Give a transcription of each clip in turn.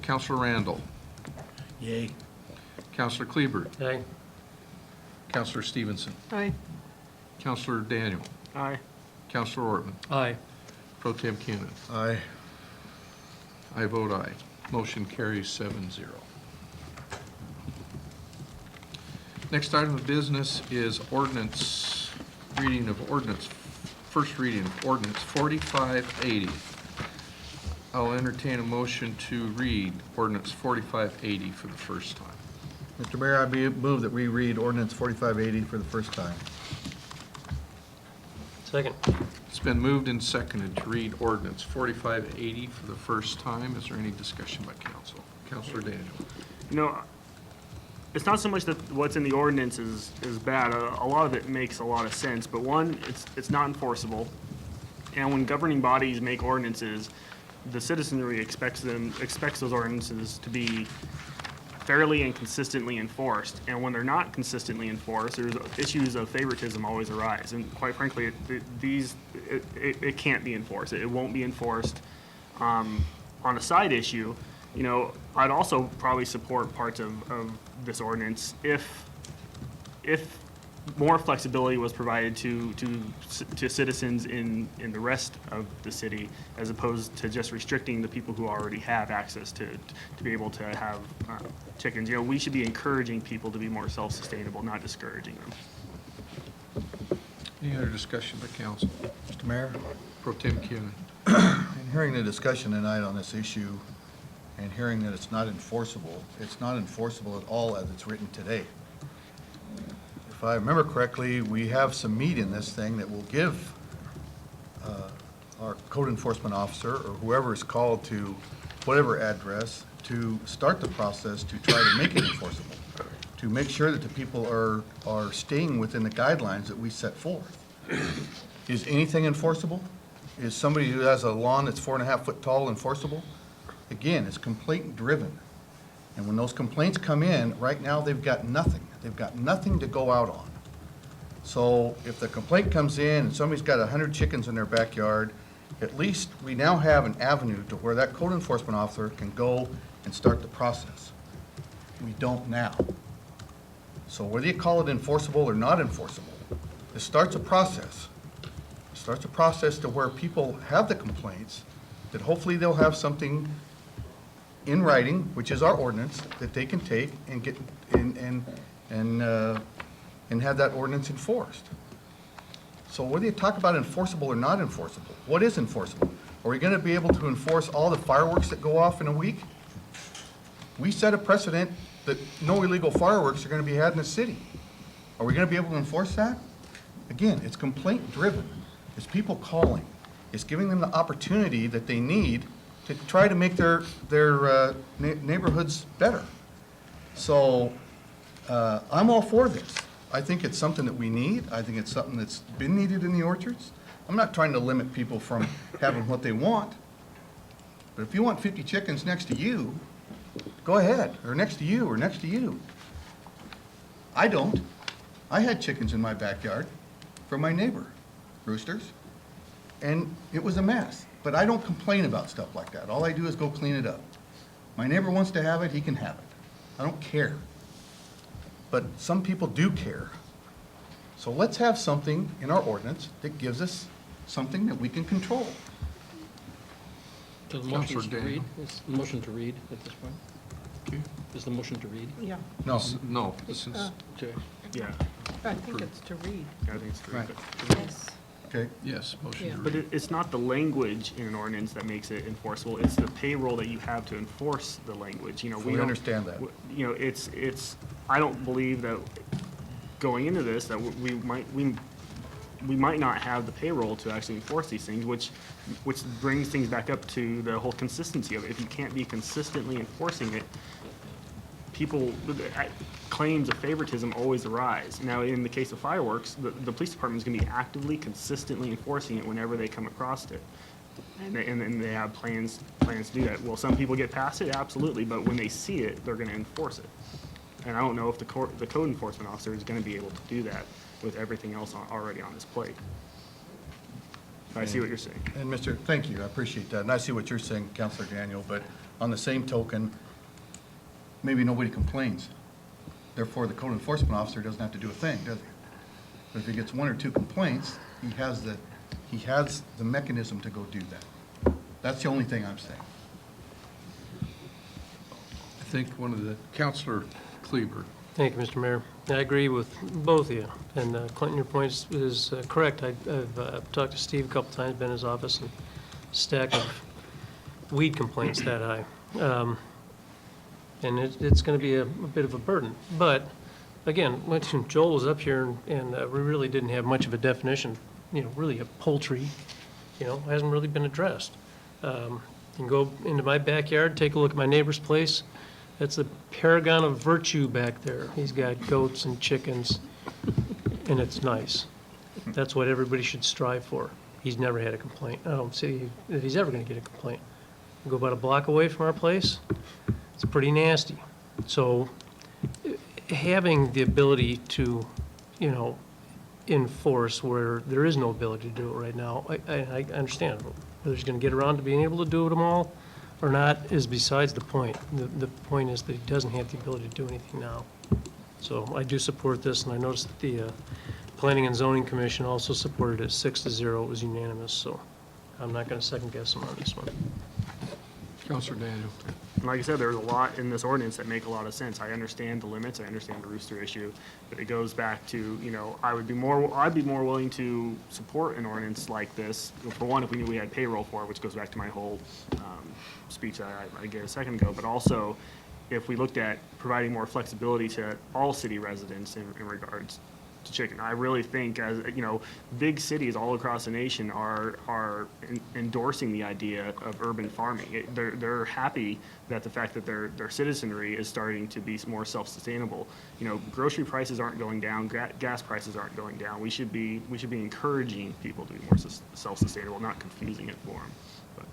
Counselor Randall. Yay. Counselor Kleber. Aye. Counselor Stevenson. Aye. Counselor Daniel. Aye. Counselor Ortman. Aye. Pro Tem Cunin. Aye. I vote aye. Motion carries 7-0. Next item of business is ordinance, reading of ordinance, first reading of ordinance 4580. I'll entertain a motion to read ordinance 4580 for the first time. Mr. Mayor, I move that we read ordinance 4580 for the first time. Second. It's been moved and seconded to read ordinance 4580 for the first time. Is there any discussion by council? Counselor Daniel. You know, it's not so much that what's in the ordinance is bad. A lot of it makes a lot of sense, but one, it's not enforceable. And when governing bodies make ordinances, the citizenry expects those ordinances to be fairly and consistently enforced. And when they're not consistently enforced, there's issues of favoritism always arise. And quite frankly, it can't be enforced. It won't be enforced. On a side issue, you know, I'd also probably support parts of this ordinance if more flexibility was provided to citizens in the rest of the city, as opposed to just restricting the people who already have access to be able to have chickens. You know, we should be encouraging people to be more self-sustainable, not discouraging them. Any other discussion by council? Mr. Mayor, Pro Tem Cunin. in hearing the discussion tonight on this issue and hearing that it's not enforceable at all as it's written today. If I remember correctly, we have some meat in this thing that will give our code enforcement officer or whoever is called to whatever address to start the process to try to make it enforceable, to make sure that the people are staying within the guidelines that we set forth. Is anything enforceable? Is somebody who has a lawn that's 4.5 foot tall enforceable? Again, it's complaint driven. And when those complaints come in, right now they've got nothing. They've got nothing to go out on. So if the complaint comes in and somebody's got 100 chickens in their backyard, at least we now have an avenue to where that code enforcement officer can go and start the process. We don't now. So whether you call it enforceable or not enforceable, it starts a process. It starts a process to where people have the complaints, that hopefully they'll have something in writing, which is our ordinance, that they can take and get and have that ordinance enforced. So whether you talk about enforceable or not enforceable, what is enforceable? Are we going to be able to enforce all the fireworks that go off in a week? We set a precedent that no illegal fireworks are going to be had in the city. Are we going to be able to enforce that? Again, it's complaint driven. It's people calling. It's giving them the opportunity that they need to try to make their neighborhoods better. So I'm all for this. I think it's something that we need. I think it's something that's been needed in the orchards. I'm not trying to limit people from having what they want. But if you want 50 chickens next to you, go ahead, or next to you, or next to you. I don't. I had chickens in my backyard from my neighbor, roosters, and it was a mess. But I don't complain about stuff like that. All I do is go clean it up. My neighbor wants to have it, he can have it. I don't care. But some people do care. So let's have something in our ordinance that gives us something that we can control. So the Counselor motion to read, Daniel. is the motion to read at this point? Okay. Is the motion to read? Yeah, No, No, this is, Okay. Yeah, I think it's to read. I think it's true. Right. Yes. okay. yes, motion Yeah. to But read. it's not the language in an ordinance that makes it enforceable. It's the payroll that you have to enforce the language. You know, We don't understand that. You know, it's. I don't believe that going into this that we might not have the payroll to actually enforce these things, which brings things back up to the whole consistency of it. If you can't be consistently enforcing it, claims of favoritism always arise. Now, in the case of fireworks, the police department is going to be actively, consistently enforcing it whenever they come across it. And they have plans to do that. Will some people get past it? Absolutely, but when they see it, they're going to enforce it. And I don't know if the code enforcement officer is going to be able to do that with everything else already on his plate. I see what you're saying. And thank you, I appreciate that. And I see what you're saying, Counselor Daniel, but On the same token, maybe nobody complains. Therefore, the code enforcement officer doesn't have to do a thing, does he? But if he gets one or two complaints, he has the mechanism to go do that. That's the only thing I'm saying. I think one of the, Counselor Kleber. Thank you, Mr. Mayor. I agree with both of you. And Clinton, your point is correct. I've talked to Steve a couple times, been in his office, and stack of weed complaints that high. And it's going to be a bit of a burden. But again, when Joel was up here and we really didn't have much of a definition, really a poultry, hasn't really been addressed. You can go into my backyard, take a look at my neighbor's place. That's a paragon of virtue back there. He's got goats and chickens, and it's nice. That's what everybody should strive for. He's never had a complaint. I don't see that he's ever going to get a complaint. You go about a block away from our place, it's pretty nasty. So having the ability to, enforce where there is no ability to do it right now, I understand. Whether he's going to get around to being able to do them all or not is besides the point. The point is that he doesn't have the ability to do anything now. So I do support this, and I noticed that the Planning and Zoning Commission also supported it 6-0. It was unanimous, so I'm not going to second guess him on this one. Counselor Daniel. And like I said, there's a lot in this ordinance that make a lot of sense. I understand the limits, I understand the rooster issue, but it goes back to, I'd be more willing to support an ordinance like this. For one, if we knew we had payroll for it, which goes back to my whole speech that I gave a second ago, but also if we looked at providing more flexibility to all city residents in regards to chicken. I really think, as big cities all across the nation are endorsing the idea of urban farming. They're happy that the fact that their citizenry is starting to be more self-sustainable. Grocery prices aren't going down, gas prices aren't going down. We should be encouraging people to be more self-sustainable, not confusing it for them. But.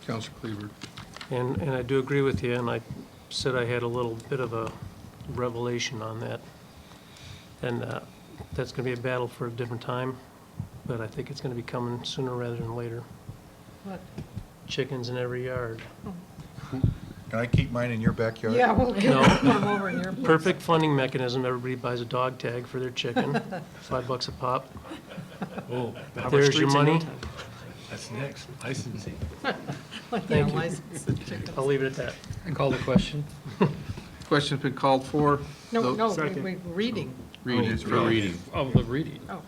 Counselor Kleber. And I do agree with you, and I said I had a little bit of a revelation on that. And that's going to be a battle for a different time, but I think it's going to be coming sooner rather than later. What? Chickens in every yard. Can I keep mine in your backyard? Yeah, we'll get No. them over in your place. Perfect funding mechanism. Everybody buys a dog tag for their chicken, $5 a pop. Oh, How about There's your streets in no money. time? that's next, licensing. Thank you. License the chickens. I'll leave it at that. And call the question. Question's been called for. No, Second. we're reading. Reading, for reading. Of the reading. Oh,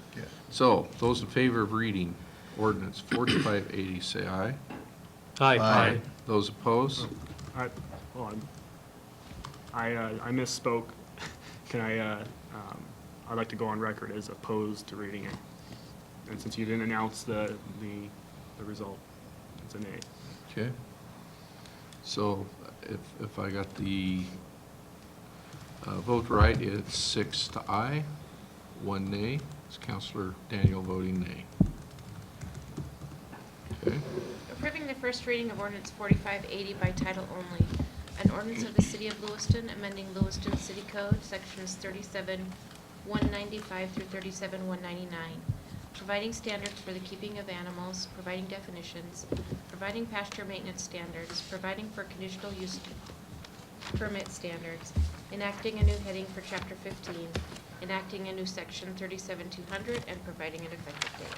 So, those in favor of reading ordinance 4580, say aye. Aye. Those opposed? Hold on. I misspoke. Can I'd like to go on record as opposed to reading it. And since you didn't announce the result, it's a nay. Okay. So, if I got the vote right, it's 6 to aye, 1 nay. It's Counselor Daniel voting nay. Okay. Approving the first reading of ordinance 4580 by title only. An ordinance of the City of Lewiston amending Lewiston City Code, sections 37-195 through 37-199, providing standards for the keeping of animals, providing definitions, providing pasture maintenance standards, providing for conditional use permit standards, enacting a new heading for Chapter 15, enacting a new section 37200, and providing an effective date.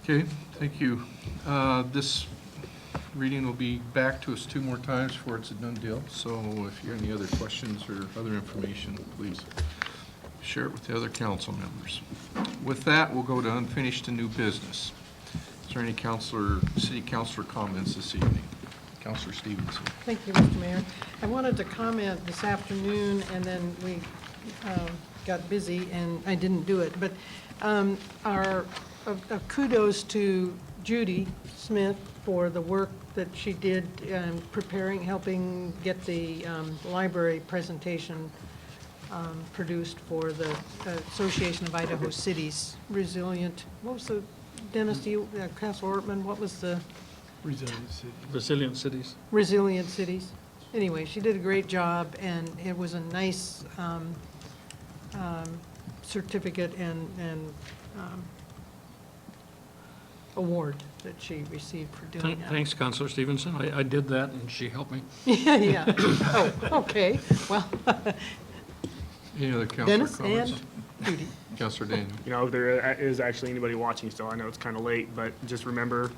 Okay, thank you. This reading will be back to us 2 more times before it's a done deal. So if you have any other questions or other information, please share it with the other council members. With that, we'll go to unfinished and new business. Is there any city councilor comments this evening? Councilor Stevenson. thank you, Mr. Mayor. I wanted to comment this afternoon, and then we got busy, and I didn't do it. But kudos to Judy Smith for the work that she did helping get the library presentation produced for the Association of Idaho Cities Resilient. What was the, Dennis, Councilor Ortman, what was the? Resilient cities. Resilient Cities. Anyway, she did a great job, and it was a nice certificate and award that she received for doing that. Thanks, Counselor Stevenson. I did that, and she helped me. Yeah, yeah. Oh, okay. Well, Any other counselor Dennis comments? and Judy. Counselor Daniel? You know, if there is actually anybody watching still, I know it's kind of late, but just remember,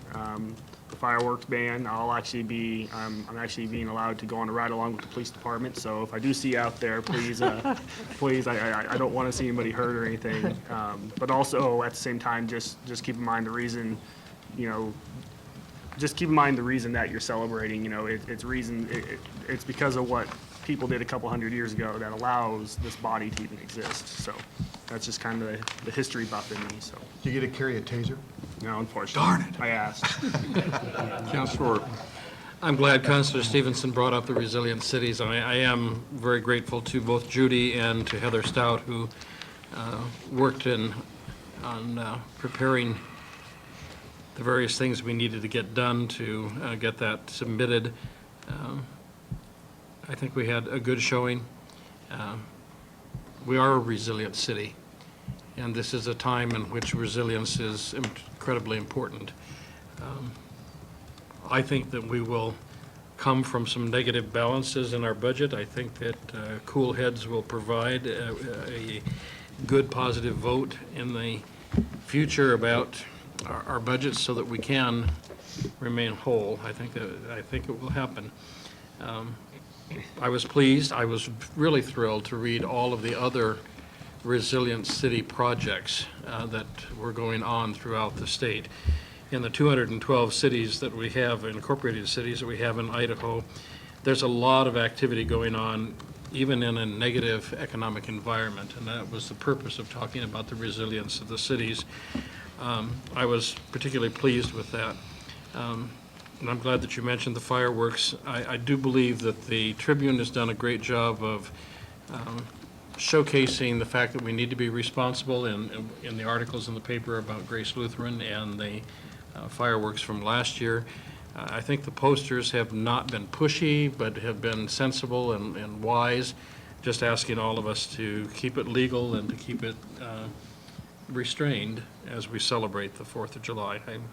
the fireworks ban, I'm actually being allowed to go on a ride along with the police department, so if I do see you out there, please, please, I don't want to see anybody hurt or anything. But also, at the same time, just keep in mind the reason, you know, just keep in mind the reason that you're celebrating, you know, it's because of what people did a couple hundred years ago that allows this body to even exist. So that's just kind of the history buff in me, so. You get to carry a taser? No, unfortunately. Darn it. I asked. Counselor Orton? I'm glad Counselor Stevenson brought up the resilient cities. I am very grateful to both Judy and to Heather Stout, who worked on preparing the various things we needed to get done to get that submitted. I think we had a good showing. We are a resilient city, and this is a time in which resilience is incredibly important. I think that we will come from some negative balances in our budget. I think that cool heads will provide a good positive vote in the future about our budgets so that we can remain whole. I think it will happen. I was pleased. I was really thrilled to read all of the other resilient city projects that were going on throughout the state. In the 212 cities that we have, incorporated cities that we have in Idaho, there's a lot of activity going on, even in a negative economic environment, and that was the purpose of talking about the resilience of the cities. I was particularly pleased with that. And I'm glad that you mentioned the fireworks. I do believe that the Tribune has done a great job of showcasing the fact that we need to be responsible in the articles in the paper about Grace Lutheran and the fireworks from last year. I think the posters have not been pushy, but have been sensible and wise, just asking all of us to keep it legal and to keep it restrained as we celebrate the 4th of July. I'm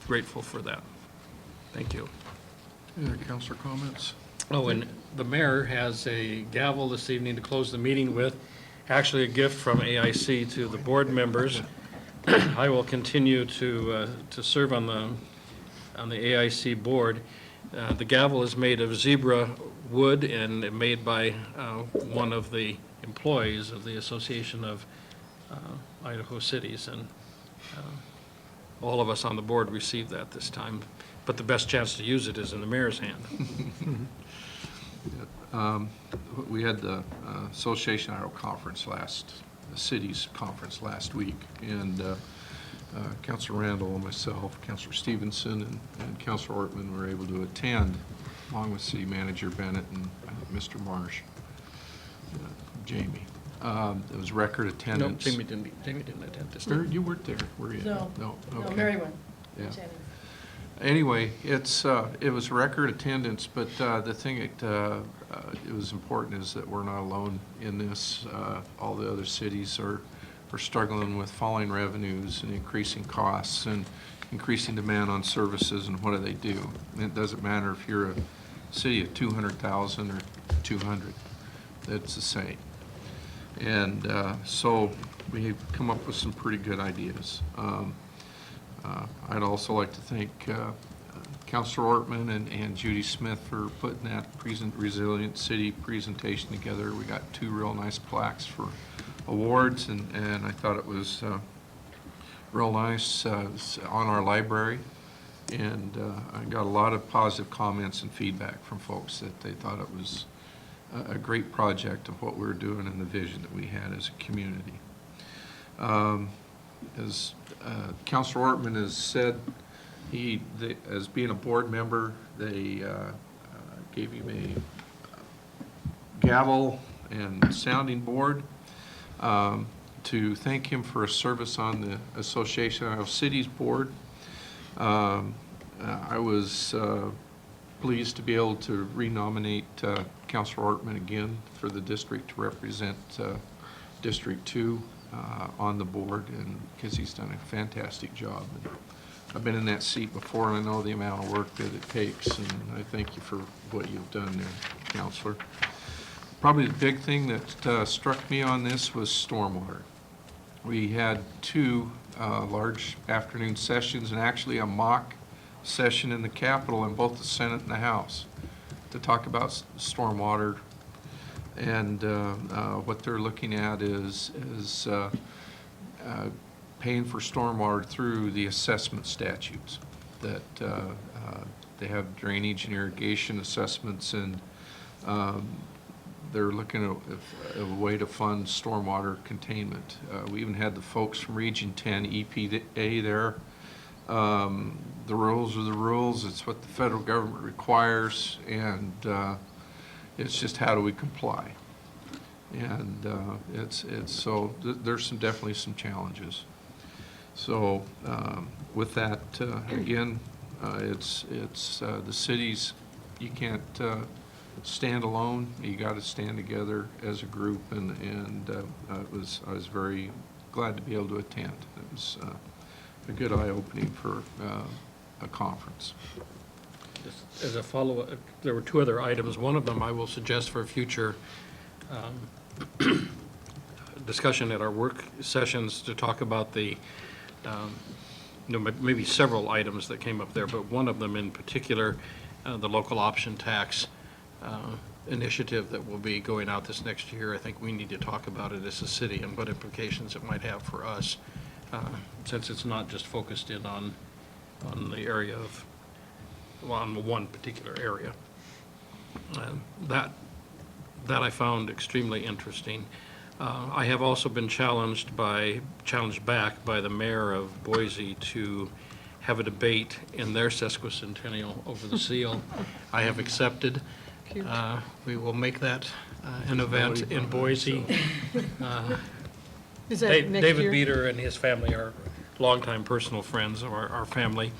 grateful for that. Thank you. Any other counselor comments? Oh, and the mayor has a gavel this evening to close the meeting with, actually a gift from AIC to the board members. I will continue to serve on the AIC board. The gavel is made of zebra wood and made by one of the employees of the Association of Idaho Cities, and all of us on the board received that this time. But the best chance to use it is in the mayor's hand. We had the Association Idaho Conference the cities conference last week, and Councilor Randall and myself, Councilor Stevenson, and Councilor Ortman were able to attend, along with City Manager Bennett and Mr. Marsh, Jamie. It was record No, attendance. Jamie didn't attend this Or time. you weren't there, were you? No. No, No, okay. Mary went. Yeah. Anyway, it was record attendance, but the thing that it was important is that we're not alone in this. All the other cities are struggling with falling revenues and increasing costs and increasing demand on services, and what do? And it doesn't matter if you're a city of 200,000 or 200, it's the same. And so we've come up with some pretty good ideas. I'd also like to thank Councilor Ortman and Judy Smith for putting that Resilient City presentation together. We got 2 real nice plaques for awards, and I thought it was real nice on our library. And I got a lot of positive comments and feedback from folks that they thought it was a great project of what we were doing and the vision that we had as a community. As Councilor Ortman has said, as being a board member, they gave him a gavel and sounding board to thank him for his service on the Association of Cities Board. I was pleased to be able to renominate Councilor Ortman again for the district to represent District 2 on the board, and because he's done a fantastic job. And I've been in that seat before, and I know the amount of work that it takes, and I thank you for what you've done there, Counselor. Probably the big thing that struck me on this was stormwater. We had two large afternoon sessions, and actually a mock session in the Capitol in both the Senate and the House to talk about stormwater. And what they're looking at is paying for stormwater through the assessment statutes, that they have drainage and irrigation assessments, and they're looking at a way to fund stormwater containment. We even had the folks from Region 10 EPA there. The rules are the rules. It's what the federal government requires, and it's just how do we comply? And so there's definitely some challenges. So with that, again, it's the cities, you can't stand alone. You got to stand together as a group, and I was very glad to be able to attend. It was a good eye-opening for a conference. Just as a follow-up, there were two other items. One of them I will suggest for future discussion at our work sessions to talk about the, maybe several items that came up there, but one of them in particular, the local option tax initiative that will be going out this next year. I think we need to talk about it as a city and what implications it might have for us, since it's not just focused in on the area of, well, on one particular area. That I found extremely interesting. I have also been challenged back by the mayor of Boise to have a debate in their sesquicentennial over the seal. I have accepted. We will make that an event in Boise. Is that next David year? Beater and his family are longtime personal friends of our family.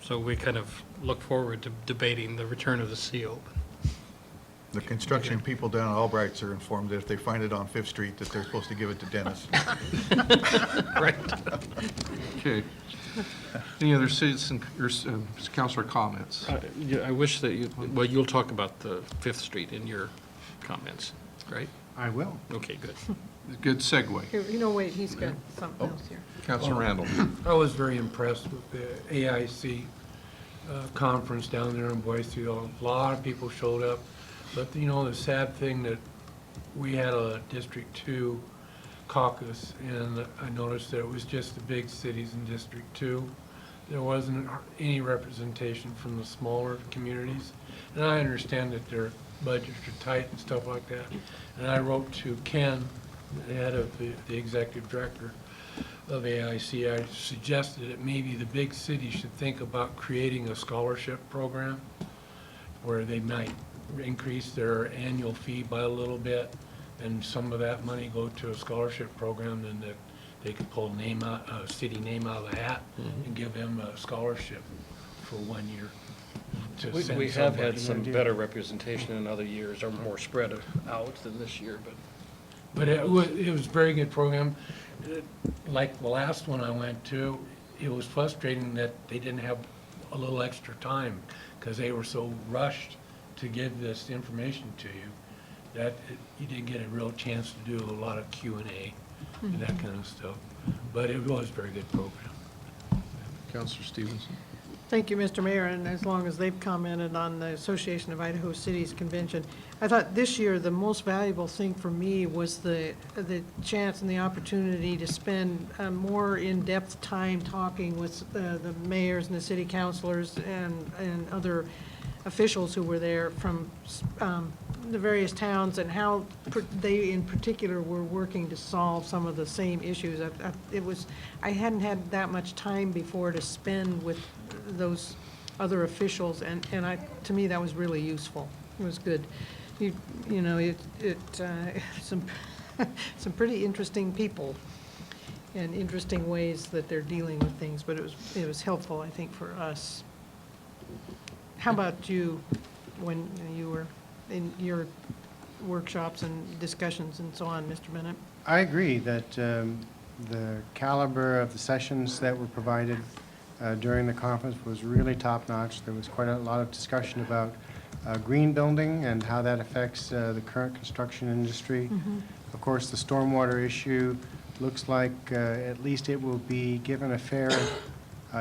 So we kind of look forward to debating the return of the seal. The construction people down at Albright's are informed that if they find it on Fifth Street, that they're supposed to give it to Dennis. Right. Okay. Any other citizen, or councilor comments? Yeah, I wish that you'll talk about the Fifth Street in your comments, right? I will. Okay, good. Good segue. Here, wait, he's got something else here. Councilor Randall. I was very impressed with the AIC conference down there in Boise. A lot of people showed up. But, the sad thing that we had a District 2 caucus, and I noticed that it was just the big cities in District 2. There wasn't any representation from the smaller communities. And I understand that their budgets are tight and stuff like that. And I wrote to Ken, the head of the executive director of AIC, I suggested that maybe the big cities should think about creating a scholarship program where they might increase their annual fee by a little bit, and some of that money go to a scholarship program, and that they could pull a city name out of the hat and give them a scholarship for 1 year. to send We have somebody. had some better representation in other years, or more spread out than this year, but. But it was a very good program. Like the last one I went to, it was frustrating that they didn't have a little extra time because they were so rushed to give this information to you that you didn't get a real chance to do a lot of Q&A and that kind of stuff. But it was a very good program. Councilor Stevenson. Thank you, Mr. Mayor, and as long as they've commented on the Association of Idaho Cities Convention, I thought this year the most valuable thing for me was the chance and the opportunity to spend more in-depth time talking with the mayors and the city councilors and other officials who were there from the various towns, and how they in particular were working to solve some of the same issues. I hadn't had that much time before to spend with those other officials, and to me that was really useful. It was good. Some pretty interesting people and interesting ways that they're dealing with things, but it was helpful, I think, for us. How about you, when you were in your workshops and discussions and so on, Mr. Bennett? I agree that The caliber of the sessions that were provided during the conference was really top-notch. There was quite a lot of discussion about green building and how that affects the current construction industry. Of course, the stormwater issue looks like at least it will be given a fair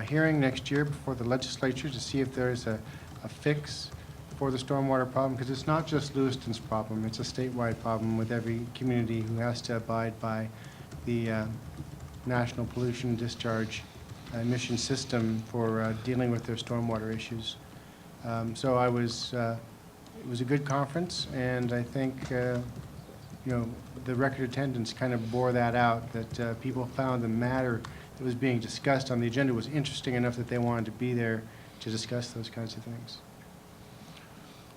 hearing next year before the legislature to see if there's a fix for the stormwater problem, because it's not just Lewiston's problem, it's a statewide problem with every community who has to abide by the National Pollution Discharge Emission System for dealing with their stormwater issues. So it was a good conference, and I think, you know, the record attendance kind of bore that out, that people found the matter that was being discussed on the agenda was interesting enough that they wanted to be there to discuss those kinds of things.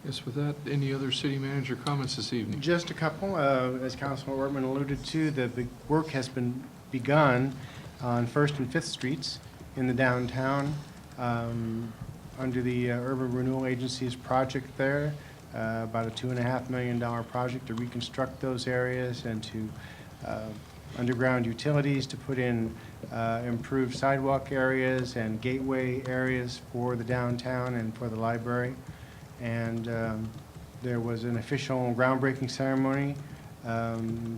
Yes, with that, any other city manager comments this evening? Just a couple. As Councilman Ortman alluded to, the big work has been begun on 1st and 5th Streets in the downtown under the Urban Renewal Agency's project there, about a $2.5 million project to reconstruct those areas and to underground utilities, to put in improved sidewalk areas and gateway areas for the downtown and for the library. And there was an official groundbreaking ceremony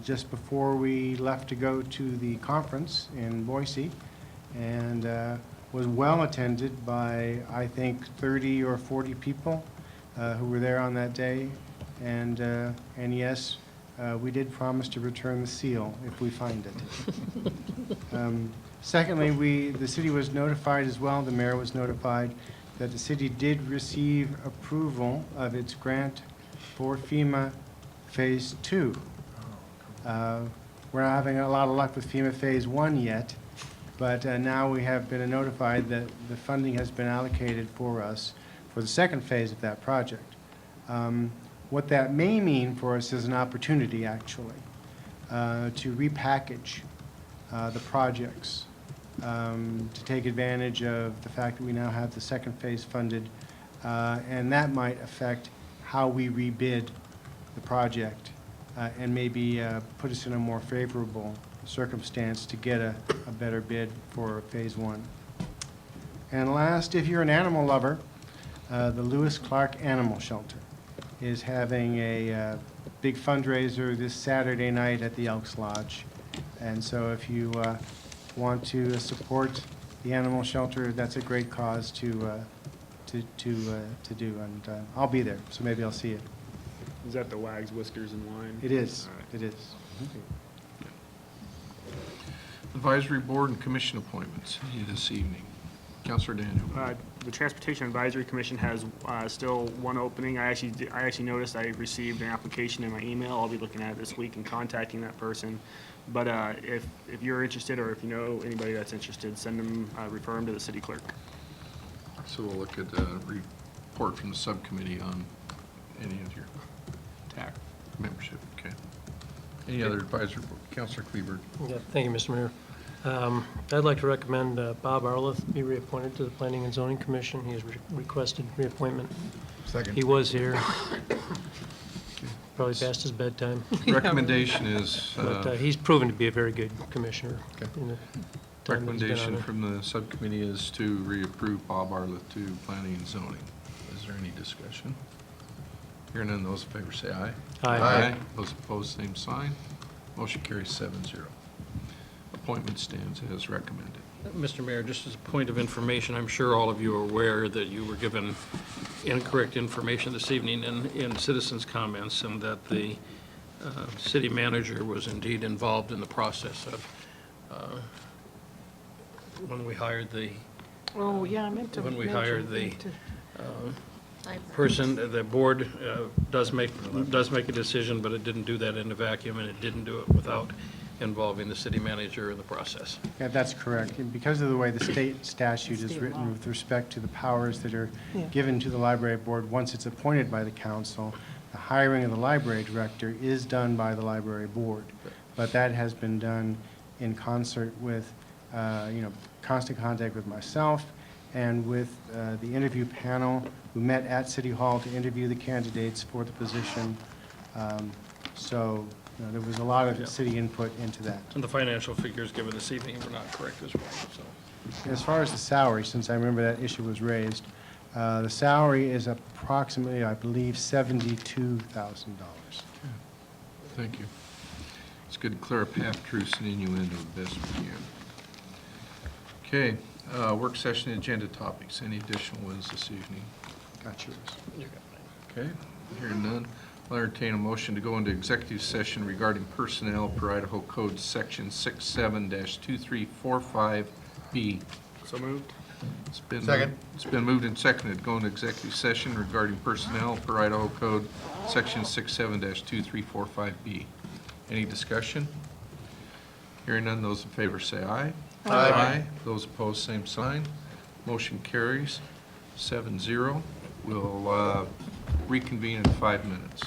just before we left to go to the conference in Boise, and was well attended by, I think, 30 or 40 people who were there on that day. And yes, we did promise to return the seal if we find it. Secondly, the city was notified as well, the mayor was notified, that the city did receive approval of its grant for FEMA Phase 2. We're not having a lot of luck with FEMA Phase 1 yet, but now we have been notified that the funding has been allocated for us for the second phase of that project. What that may mean for us is an opportunity, actually, to repackage the projects, to take advantage of the fact that we now have the second phase funded, and that might affect how we rebid the project and maybe put us in a more favorable circumstance to get a better bid for Phase 1. And last, if you're an animal lover, the Lewis Clark Animal Shelter is having a big fundraiser this Saturday night at the Elks Lodge. And so if you want to support the animal shelter, that's a great cause to do, and I'll be there, so maybe I'll see you. Is that the Wags, Whiskers, and Wine? It is. All right. It is. Advisory Board and Commission appointments this evening. Councilor Daniel. The Transportation Advisory Commission has still one opening. I actually noticed I received an application in my email. I'll be looking at it this week and contacting that person. But if you're interested, or if you know anybody that's interested, send them, refer them to the city clerk. So we'll look at the report from the subcommittee on any of your TAC membership. Okay. Any other advisory board? Councilor Kleberg. Yeah, thank you, Mr. Mayor. I'd like to recommend Bob Arleth be reappointed to the Planning and Zoning Commission. He has requested reappointment. Second. He was here. Probably past his bedtime. Recommendation is, But he's proven to be a very good commissioner. Okay. in the time that he's been on recommendation there. from the subcommittee is to reapprove Bob Arleth to Planning and Zoning. Is there any discussion? Hearing none, those in favor say aye. Aye. Those opposed, same sign. Motion carries 7-0. Appointment stands as recommended. Mr. Mayor, just as a point of information, I'm sure all of you are aware that you were given incorrect information this evening in citizens' comments, and that the city manager was indeed involved in the process of when we hired the Oh, yeah, I meant to When we mention hired the that, Library. person, the board does make a decision, but it didn't do that in a vacuum, and it didn't do it without involving the city manager in the process. Yeah, that's correct. And because of the way the state statute is State written law. with respect to the powers that are Yeah. given to the library board, once it's appointed by the council, the hiring of the library director is done by the library board. But that has been done in concert with, constant contact with myself and with the interview panel who met at City Hall to interview the candidates for the position. So There was a lot Yeah. of city input into that. And the financial figures given this evening were not correct as well, so. As far as the salary, since I remember that issue was raised, the salary is approximately, I believe, $72,000. Thank you. It's good to clear up half-truths and innuendo the best we can. Okay, work session agenda topics. Any additional ones this evening? Got yours. Okay, hearing none, I'll entertain a motion to go into executive session regarding personnel per Idaho Code Section 67-2345B. So moved. Second. It's been moved and seconded to go into executive session regarding personnel per Idaho Code Section 67-2345B. Any discussion? Hearing none, those in favor say aye. Aye. Those opposed, same sign. Motion carries 7-0. We'll reconvene in 5 minutes.